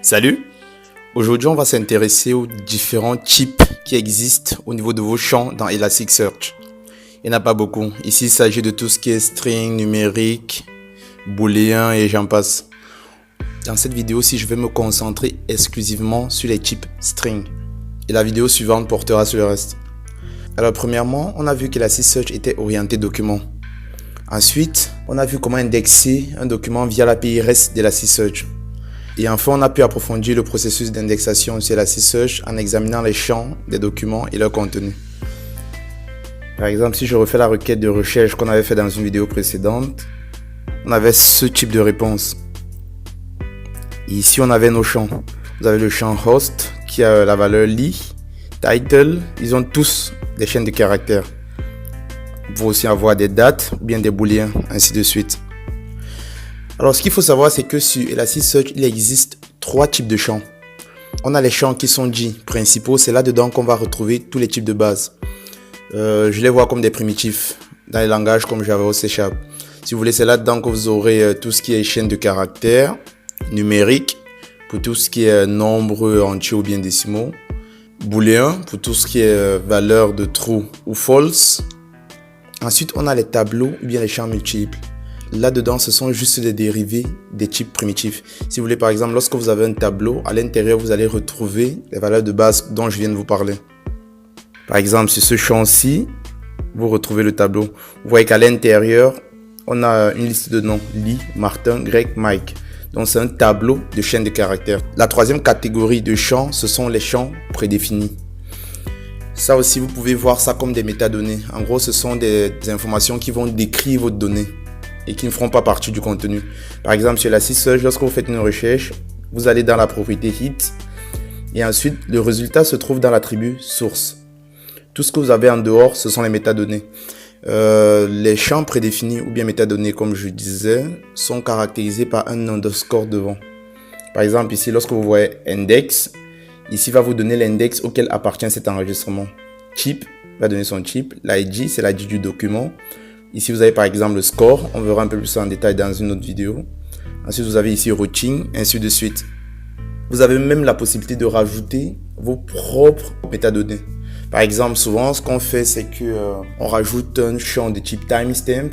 Salut! Aujourd'hui, on va s'intéresser aux différents types qui existent au niveau de vos champs dans Elasticsearch. Il n'y en a pas beaucoup. Ici, il s'agit de tout ce qui est string, numérique, booléen et j'en passe. Dans cette vidéo-ci, je vais me concentrer exclusivement sur les types string. Et la vidéo suivante portera sur le reste. Alors, premièrement, on a vu qu'Elasticsearch était orienté document. Ensuite, on a vu comment indexer un document via l'API REST d'Elasticsearch. Et enfin, on a pu approfondir le processus d'indexation sur Elasticsearch en examinant les champs des documents et leur contenu. Par exemple, si je refais la requête de recherche qu'on avait fait dans une vidéo précédente, on avait ce type de réponse. Et ici, on avait nos champs. Vous avez le champ host qui a la valeur ly, title, ils ont tous des chaînes de caractères. Vous pouvez aussi avoir des dates ou bien des booléens, ainsi de suite. Alors, ce qu'il faut savoir, c'est que sur Elasticsearch, il existe trois types de champs. On a les champs qui sont dits principaux, c'est là-dedans qu'on va retrouver tous les types de base. Je les vois comme des primitifs dans les langages comme Java ou C#. Si vous voulez, c'est là-dedans que vous aurez tout ce qui est chaîne de caractères, numérique, pour tout ce qui est nombre entier ou bien décimaux, booléen, pour tout ce qui est valeur de true ou false. Ensuite, on a les tableaux ou bien les champs multiples. Là-dedans, ce sont juste des dérivés des types primitifs. Si vous voulez, par exemple, lorsque vous avez un tableau, à l'intérieur, vous allez retrouver les valeurs de base dont je viens de vous parler. Par exemple, sur ce champ-ci, vous retrouvez le tableau. Vous voyez qu'à l'intérieur, on a une liste de noms. Lee, Martin, Greg, Mike. Donc, c'est un tableau de chaînes de caractères. La troisième catégorie de champs, ce sont les champs prédéfinis. Ça aussi, vous pouvez voir ça comme des métadonnées. En gros, ce sont des informations qui vont décrire votre donnée et qui ne feront pas partie du contenu. Par exemple, sur Elasticsearch, lorsque vous faites une recherche, vous allez dans la propriété hit et ensuite, le résultat se trouve dans l'attribut source. Tout ce que vous avez en dehors, ce sont les métadonnées. Les champs prédéfinis ou bien métadonnées, comme je disais, sont caractérisés par un underscore devant. Par exemple, ici, lorsque vous voyez index, ici va vous donner l'index auquel appartient cet enregistrement. Type va donner son type. L'ID, c'est l'ID du document. Ici, vous avez par exemple le score. On verra un peu plus en détail dans une autre vidéo. Ensuite, vous avez ici routing, ainsi de suite. Vous avez même la possibilité de rajouter vos propres métadonnées. Par exemple, souvent, ce qu'on fait, c'est que on rajoute un champ de type timestamp.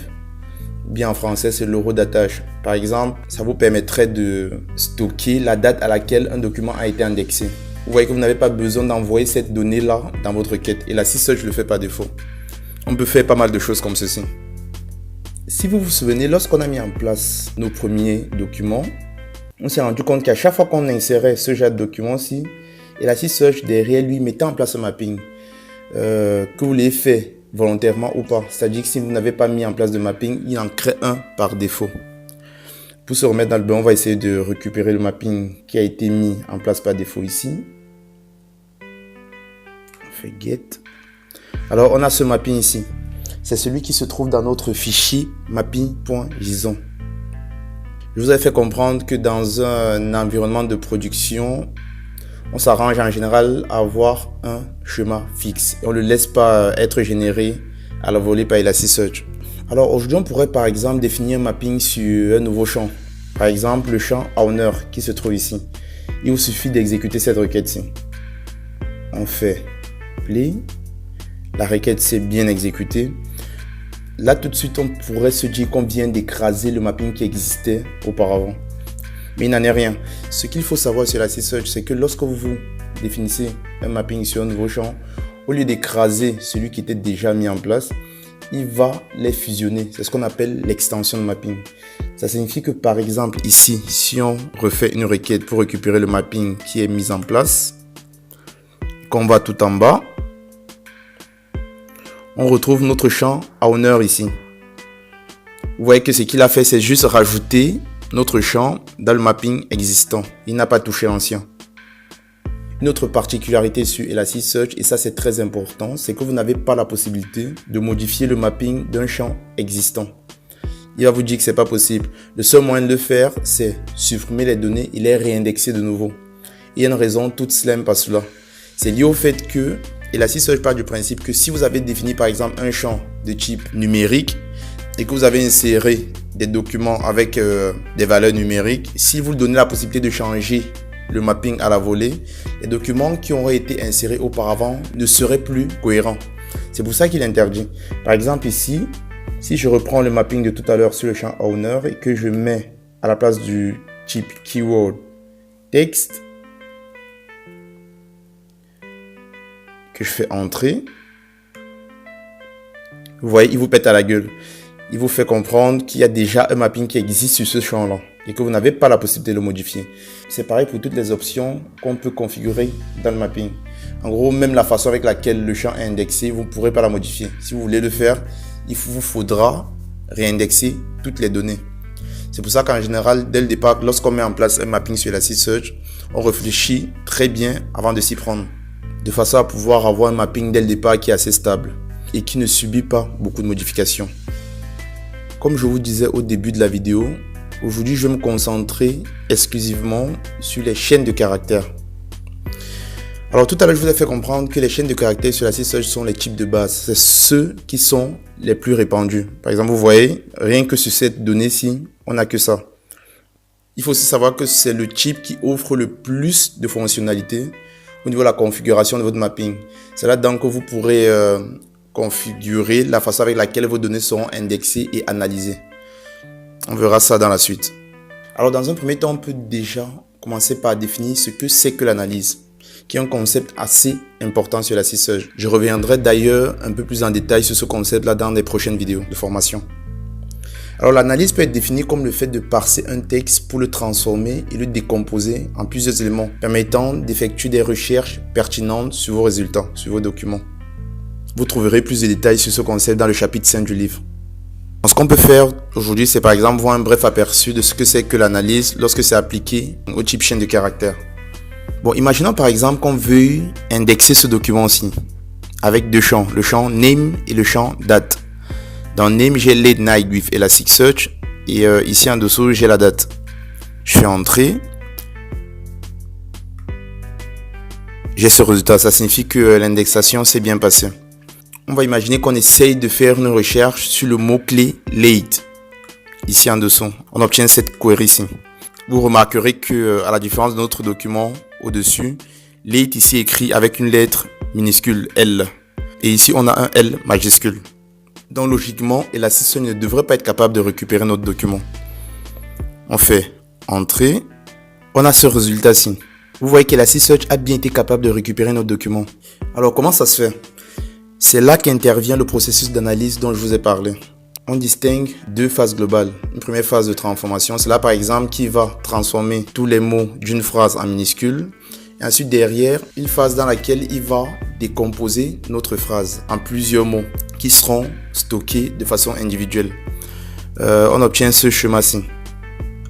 Bien en français, c'est l'euro datage. Par exemple, ça vous permettrait de stocker la date à laquelle un document a été indexé. Vous voyez que vous n'avez pas besoin d'envoyer cette donnée-là dans votre requête. Et Elasticsearch le fait par défaut. On peut faire pas mal de choses comme ceci. Si vous vous souvenez, lorsqu'on a mis en place nos premiers documents, on s'est rendu compte qu'à chaque fois qu'on insérait ce genre de document-ci, Elasticsearch derrière lui mettait en place un mapping. Que vous l'ayez fait volontairement ou pas. C'est-à-dire que si vous n'avez pas mis en place de mapping, il en crée un par défaut. Pour se remettre dans le bain, on va essayer de récupérer le mapping qui a été mis en place par défaut ici. On fait get. Alors, on a ce mapping ici. C'est celui qui se trouve dans notre fichier mapping.json. Je vous ai fait comprendre que dans un environnement de production, on s'arrange en général à avoir un schéma fixe. Et on ne le laisse pas être généré à la volée par Elasticsearch. Alors aujourd'hui, on pourrait par exemple définir un mapping sur un nouveau champ. Par exemple, le champ owner qui se trouve ici. Il vous suffit d'exécuter cette requête-ci. On fait play. La requête s'est bien exécutée. Là, tout de suite, on pourrait se dire qu'on vient d'écraser le mapping qui existait auparavant. Mais il n'en est rien. Ce qu'il faut savoir sur Elasticsearch, c'est que lorsque vous définissez un mapping sur un nouveau champ, au lieu d'écraser celui qui était déjà mis en place, il va les fusionner. C'est ce qu'on appelle l'extension de mapping. Ça signifie que par exemple ici, si on refait une requête pour récupérer le mapping qui est mis en place, qu'on va tout en bas, on retrouve notre champ owner ici. Vous voyez que ce qu'il a fait, c'est juste rajouter notre champ dans le mapping existant. Il n'a pas touché l'ancien. Une autre particularité sur Elasticsearch, et ça c'est très important, c'est que vous n'avez pas la possibilité de modifier le mapping d'un champ existant. Il va vous dire que c'est pas possible. Le seul moyen de le faire, c'est supprimer les données et les réindexer de nouveau. Il y a une raison toute simple à cela. C'est lié au fait que Elasticsearch part du principe que si vous avez défini par exemple un champ de type numérique et que vous avez inséré des documents avec des valeurs numériques, si vous donnez la possibilité de changer le mapping à la volée, les documents qui auraient été insérés auparavant ne seraient plus cohérents. C'est pour ça qu'il interdit. Par exemple ici, si je reprends le mapping de tout à l'heure sur le champ owner et que je mets à la place du type keyword texte, que je fais entrer, vous voyez, il vous pète à la gueule. Il vous fait comprendre qu'il y a déjà un mapping qui existe sur ce champ-là et que vous n'avez pas la possibilité de le modifier. C'est pareil pour toutes les options qu'on peut configurer dans le mapping. En gros, même la façon avec laquelle le champ est indexé, vous ne pourrez pas la modifier. Si vous voulez le faire, il vous faudra réindexer toutes les données. C'est pour ça qu'en général, dès le départ, lorsqu'on met en place un mapping sur Elasticsearch, on réfléchit très bien avant de s'y prendre, de façon à pouvoir avoir un mapping dès le départ qui est assez stable et qui ne subit pas beaucoup de modifications. Comme je vous disais au début de la vidéo, aujourd'hui je vais me concentrer exclusivement sur les chaînes de caractères. Alors tout à l'heure je vous ai fait comprendre que les chaînes de caractères sur Elasticsearch sont les types de base. C'est ceux qui sont les plus répandus. Par exemple, vous voyez, rien que sur cette donnée-ci, on n'a que ça. Il faut aussi savoir que c'est le type qui offre le plus de fonctionnalités au niveau de la configuration de votre mapping. C'est là-dedans que vous pourrez configurer la façon avec laquelle vos données seront indexées et analysées. On verra ça dans la suite. Alors dans un premier temps, on peut déjà commencer par définir ce que c'est que l'analyse, qui est un concept assez important sur Elasticsearch. Je reviendrai d'ailleurs un peu plus en détail sur ce concept-là dans les prochaines vidéos de formation. Alors l'analyse peut être définie comme le fait de parser un texte pour le transformer et le décomposer en plusieurs éléments, permettant d'effectuer des recherches pertinentes sur vos résultats, sur vos documents. Vous trouverez plus de détails sur ce concept dans le chapitre 5 du livre. Ce qu'on peut faire aujourd'hui, c'est par exemple voir un bref aperçu de ce que c'est que l'analyse lorsque c'est appliqué au type chaîne de caractères. Bon, imaginons par exemple qu'on veuille indexer ce document-ci avec deux champs, le champ name et le champ date. Dans name, j'ai late night with Elasticsearch et ici en dessous, j'ai la date. Je fais entrer. J'ai ce résultat, ça signifie que l'indexation s'est bien passée. On va imaginer qu'on essaye de faire une recherche sur le mot-clé late. Ici en dessous, on obtient cette query ici. Vous remarquerez que, à la différence de notre document au-dessus, late ici est écrit avec une lettre minuscule L. Et ici, on a un L majuscule. Donc logiquement, Elasticsearch ne devrait pas être capable de récupérer notre document. On fait entrer. On a ce résultat-ci. Vous voyez qu'Elasticsearch a bien été capable de récupérer notre document. Alors comment ça se fait? C'est là qu'intervient le processus d'analyse dont je vous ai parlé. On distingue deux phases globales. Une première phase de transformation, c'est là par exemple qui va transformer tous les mots d'une phrase en minuscules. Et ensuite derrière, une phase dans laquelle il va décomposer notre phrase en plusieurs mots qui seront stockés de façon individuelle. On obtient ce schéma-ci.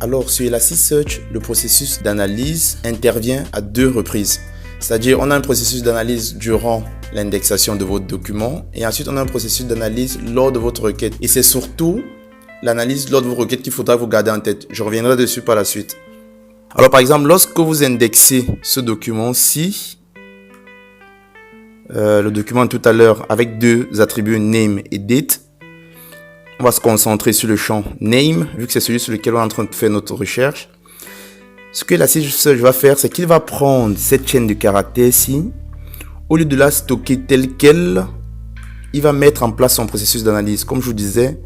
Alors sur Elasticsearch, le processus d'analyse intervient à deux reprises. C'est-à-dire on a un processus d'analyse durant l'indexation de votre document et ensuite on a un processus d'analyse lors de votre requête. Et c'est surtout l'analyse lors de vos requêtes qu'il faudra vous garder en tête. Je reviendrai dessus par la suite. Alors par exemple, lorsque vous indexez ce document-ci, le document tout à l'heure avec deux attributs name et date, on va se concentrer sur le champ name, vu que c'est celui sur lequel on est en train de faire notre recherche. Ce que Elasticsearch va faire, c'est qu'il va prendre cette chaîne de caractères-ci. Au lieu de la stocker telle qu'elle, il va mettre en place son processus d'analyse. Comme je vous disais,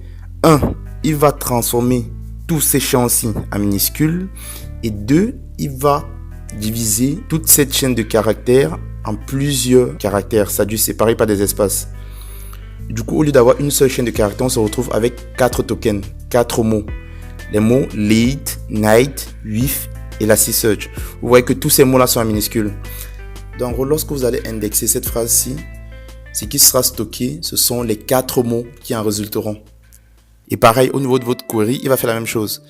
il va transformer tous ces champs-ci en minuscules. Et 2, il va diviser toute cette chaîne de caractères en plusieurs caractères, c'est-à-dire séparés par des espaces. Du coup, au lieu d'avoir une seule chaîne de caractères, on se retrouve avec 4 tokens, 4 mots. Les mots late, night, with, Elasticsearch. Vous voyez que tous ces mots-là sont en minuscules. Donc, lorsque vous allez indexer cette phrase-ci, ce qui sera stocké, ce sont les 4 mots qui en résulteront. Et pareil, au niveau de votre query, il va faire la même chose.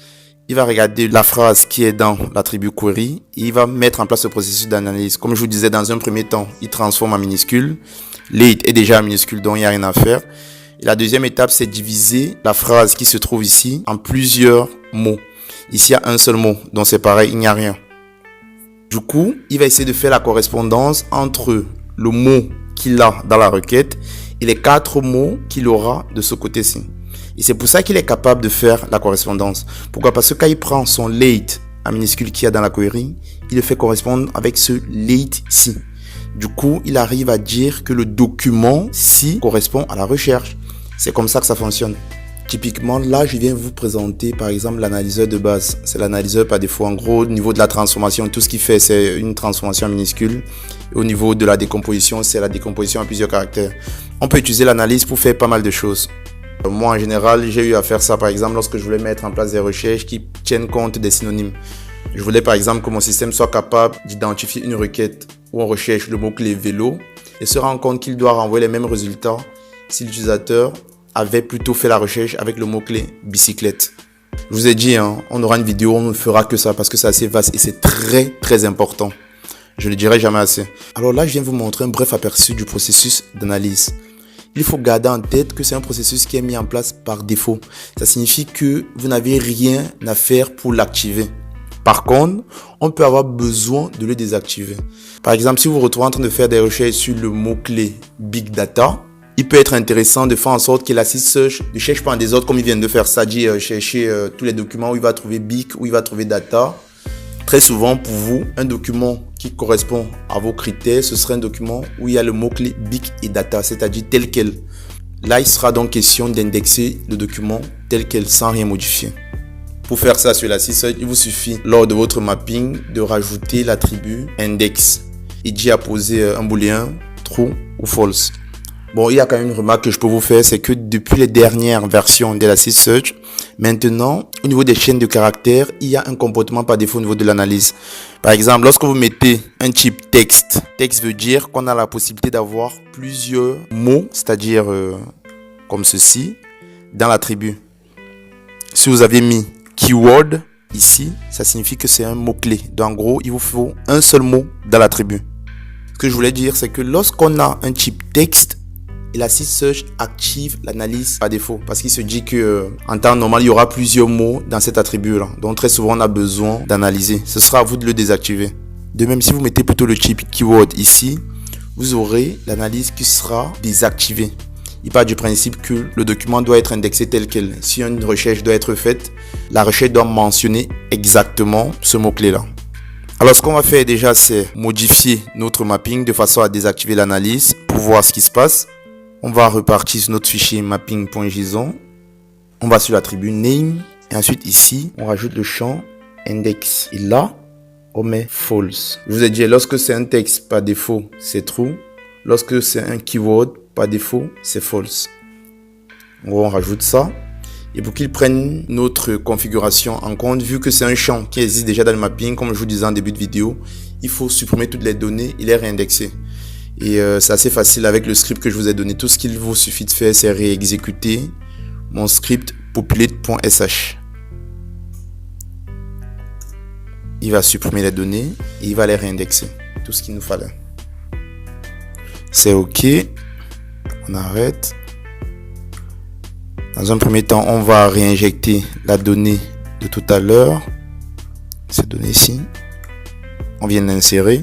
Il va regarder la phrase qui est dans l'attribut query et il va mettre en place le processus d'analyse. Comme je vous disais, dans un premier temps, il transforme en minuscule. Late est déjà en minuscule, donc il n'y a rien à faire. Et la deuxième étape, c'est diviser la phrase qui se trouve ici en plusieurs mots. Ici, il y a un seul mot, donc c'est pareil, il n'y a rien. Du coup, il va essayer de faire la correspondance entre le mot qu'il a dans la requête et les 4 mots qu'il aura de ce côté-ci. Et c'est pour ça qu'il est capable de faire la correspondance. Pourquoi? Parce que quand il prend son late en minuscule qu'il y a dans la query, il le fait correspondre avec ce late ici. Du coup, il arrive à dire que le document ci correspond à la recherche. C'est comme ça que ça fonctionne. Typiquement, là, je viens vous présenter, par exemple, l'analyseur de base. C'est l'analyseur par défaut. En gros, au niveau de la transformation, tout ce qu'il fait, c'est une transformation minuscule. Et au niveau de la décomposition, c'est la décomposition à plusieurs caractères. On peut utiliser l'analyse pour faire pas mal de choses. Moi, en général, j'ai eu à faire ça, par exemple, lorsque je voulais mettre en place des recherches qui tiennent compte des synonymes. Je voulais, par exemple, que mon système soit capable d'identifier une requête où on recherche le mot-clé vélo et se rendre compte qu'il doit renvoyer les mêmes résultats si l'utilisateur avait plutôt fait la recherche avec le mot-clé bicyclette. Je vous ai dit, on aura une vidéo où on ne fera que ça parce que c'est assez vaste et c'est très important. Je ne le dirai jamais assez. Alors là, je viens vous montrer un bref aperçu du processus d'analyse. Il faut garder en tête que c'est un processus qui est mis en place par défaut. Ça signifie que vous n'avez rien à faire pour l'activer. Par contre, on peut avoir besoin de le désactiver. Par exemple, si vous vous retrouvez en train de faire des recherches sur le mot-clé Big Data, il peut être intéressant de faire en sorte que l'Elasticsearch ne cherche pas en désordre comme il vient de faire, c'est-à-dire chercher tous les documents où il va trouver Big, où il va trouver Data. Très souvent, pour vous, un document qui correspond à vos critères, ce serait un document où il y a le mot-clé Big et Data, c'est-à-dire tel quel. Là, il sera donc question d'indexer le document tel quel sans rien modifier. Pour faire ça sur Elasticsearch, il vous suffit, lors de votre mapping, de rajouter l'attribut index et d'y apposer un booléen true ou false. Bon, il y a quand même une remarque que je peux vous faire, c'est que depuis les dernières versions d'Elasticsearch, maintenant, au niveau des chaînes de caractères, il y a un comportement par défaut au niveau de l'analyse. Par exemple, lorsque vous mettez un type texte, texte veut dire qu'on a la possibilité d'avoir plusieurs mots, c'est-à-dire comme ceci, dans l'attribut. Si vous avez mis keyword ici, ça signifie que c'est un mot-clé. Donc, en gros, il vous faut un seul mot dans l'attribut. Ce que je voulais dire, c'est que lorsqu'on a un type texte, Elasticsearch active l'analyse par défaut parce qu'il se dit que en temps normal, il y aura plusieurs mots dans cet attribut-là. Donc, très souvent, on a besoin d'analyser. Ce sera à vous de le désactiver. De même, si vous mettez plutôt le type keyword ici, vous aurez l'analyse qui sera désactivée. Il part du principe que le document doit être indexé tel quel. Si une recherche doit être faite, la recherche doit mentionner exactement ce mot-clé-là. Alors, ce qu'on va faire déjà, c'est modifier notre mapping de façon à désactiver l'analyse pour voir ce qui se passe. On va repartir sur notre fichier mapping.json. On va sur l'attribut name. Et ensuite, ici, on rajoute le champ index. Et là, on met false. Je vous ai dit, lorsque c'est un texte par défaut, c'est true. Lorsque c'est un keyword, par défaut, c'est false. On rajoute ça. Et pour qu'il prenne notre configuration en compte, vu que c'est un champ qui existe déjà dans le mapping, comme je vous disais en début de vidéo, il faut supprimer toutes les données et les réindexer. Et c'est assez facile avec le script que je vous ai donné. Tout ce qu'il vous suffit de faire, c'est réexécuter mon script populate.sh. Il va supprimer les données et il va les réindexer. Tout ce qu'il nous fallait. C'est OK. On arrête. Dans un premier temps, on va réinjecter la donnée de tout à l'heure. Cette donnée ici. On vient d'insérer.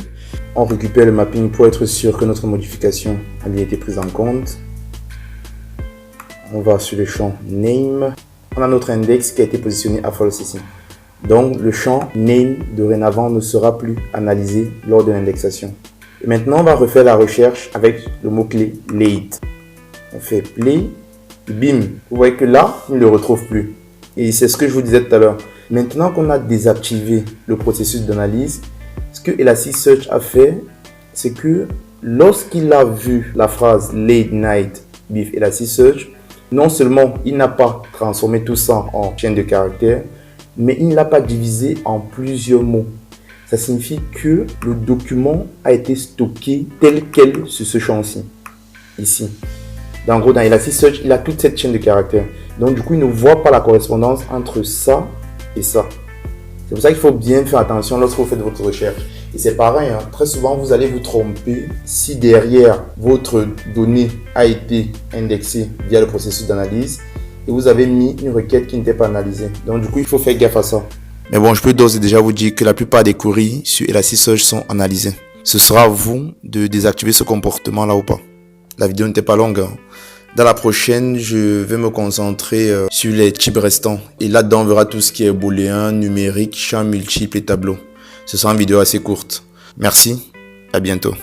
On récupère le mapping pour être sûr que notre modification a bien été prise en compte. On va sur le champ name. On a notre index qui a été positionné à false ici. Donc le champ name dorénavant ne sera plus analysé lors de l'indexation. Et maintenant on va refaire la recherche avec le mot-clé late. On fait play. Bim. Vous voyez que là, on ne le retrouve plus. Et c'est ce que je vous disais tout à l'heure. Maintenant qu'on a désactivé le processus d'analyse, ce que Elasticsearch a fait, c'est que lorsqu'il a vu la phrase late night with Elasticsearch, non seulement il n'a pas transformé tout ça en chaîne de caractères, mais il ne l'a pas divisé en plusieurs mots. Ça signifie que le document a été stocké tel quel sur ce champ-ci, ici. Donc, en gros, dans Elasticsearch, il a toute cette chaîne de caractères. Donc, du coup, il ne voit pas la correspondance entre ça et ça. C'est pour ça qu'il faut bien faire attention lorsque vous faites votre recherche. Et c'est pareil, très souvent, vous allez vous tromper si derrière votre donnée a été indexée via le processus d'analyse et vous avez mis une requête qui n'était pas analysée. Donc, du coup, il faut faire gaffe à ça. Mais bon, je peux d'ores et déjà vous dire que la plupart des queries sur Elasticsearch sont analysées. Ce sera à vous de désactiver ce comportement-là ou pas. La vidéo n'était pas longue. Dans la prochaine, je vais me concentrer sur les types restants. Et là-dedans, on verra tout ce qui est booléen, numérique, champ multiple et tableau. Ce sera une vidéo assez courte. Merci, à bientôt.